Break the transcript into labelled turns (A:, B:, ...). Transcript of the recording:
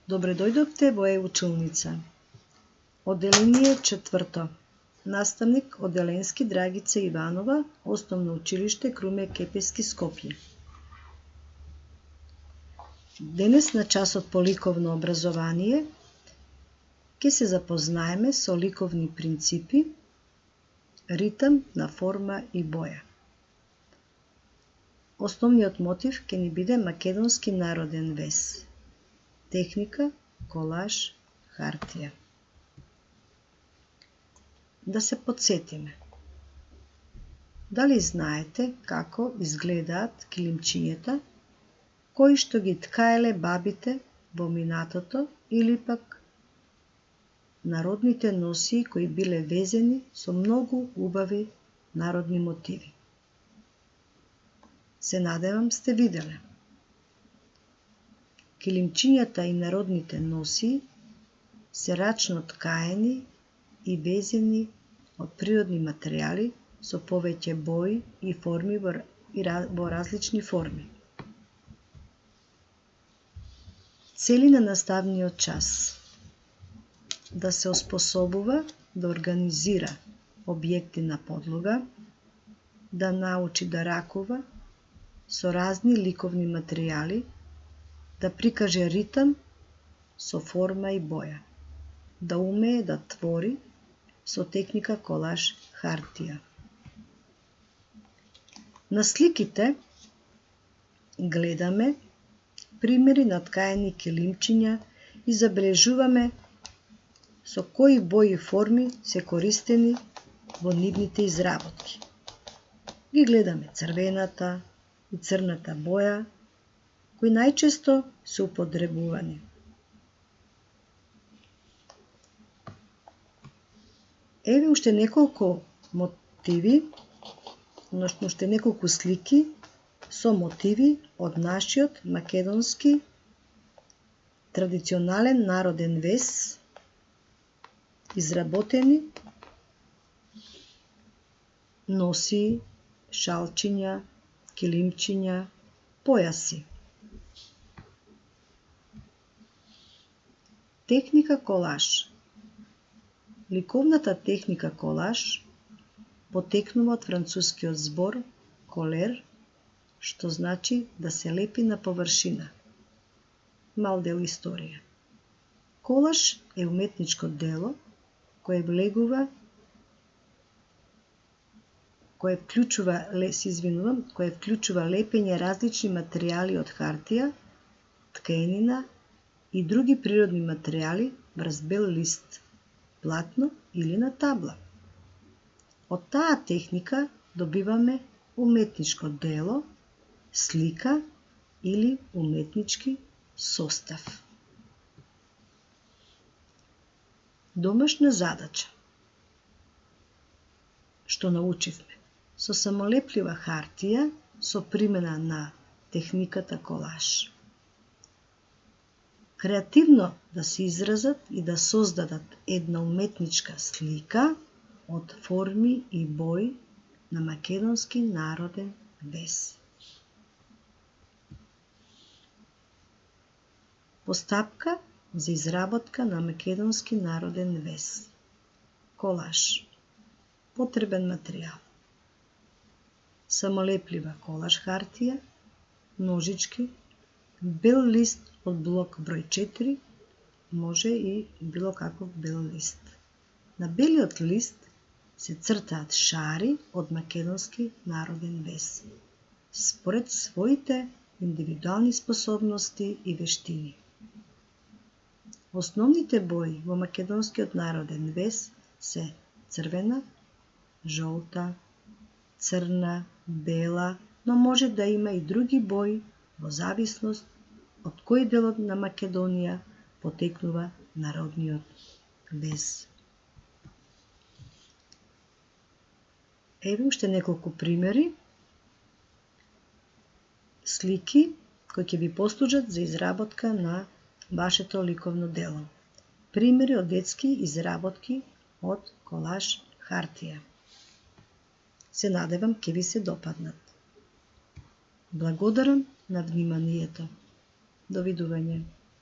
A: Добре дојдовте во училница. Оделение 4. Наставник Оделенски Драгица Иванова, Основно училиште Круме Кепески, Скопје. Денес на часот по ликовно образование ќе се запознаеме со ликовни принципи, ритам на форма и боја. Основниот мотив ќе ни биде македонски народен вес. Техника, колаж, хартија. Да се потсетиме. Дали знаете како изгледаат килимчињата кои што ги ткаеле бабите во минатото или пак народните носии кои биле везени со многу убави народни мотиви? Се надевам сте виделе. Килимчињата и народните носии се рачно ткаени и везени од природни материјали со повеќе бои и форми во различни форми. Цели на наставниот час: да се оспособува да организира објекти на подлога, да научи да ракува со разни ликовни материјали, да прикаже ритам со форма и боја, да умее да твори со техника колаж хартија. На сликите гледаме примери на ткаени килимчиња и забележуваме со кои бои и форми се користени во нивните изработки. Ги гледаме црвената и црната боја, кои најчесто се употребувани. Еве уште неколку мотиви, уште неколку слики со мотиви од нашиот македонски традиционален народен вес, изработени носии, шалчиња, килимчиња, појаси. Техника колаж. Ликовната техника колаж потекнува од францускиот збор колер, што значи да се лепи на површина. Мал дел историја. Колаж е уметничко дело кое вклучува лепење различни материјали од хартија, ткенина и други природни материјали врз бел лист, платно или на табла. Од таа техника добиваме уметничко дело, слика или уметнички состав. Домашна задача што научивме: со самолеплива хартија со примена на техниката колаж. Креативно да се изразат и да создадат една уметничка слика од форми и бои на македонски народен вес. Постапка за изработка на македонски народен вес. Колаж. Потребен материјал: самолеплива колаж хартија, ножички, бел лист од блок број 4, може и било каков бел лист. На белиот лист се цртаат шари од македонски народен вес, според своите индивидуални способности и вештини. Основните бои во македонскиот народен вес се црвена, жолта, црна, бела, но може да има и други бои во зависност од кој делот на Македонија потекнува народниот вес. Еве уште неколку примери, слики кои ќе ви послужат за изработка на вашето ликовно дело. Примери од детски изработки од колаж хартија. Се надевам ќе ви се допаднат. Благодарам на вниманието. Довидување.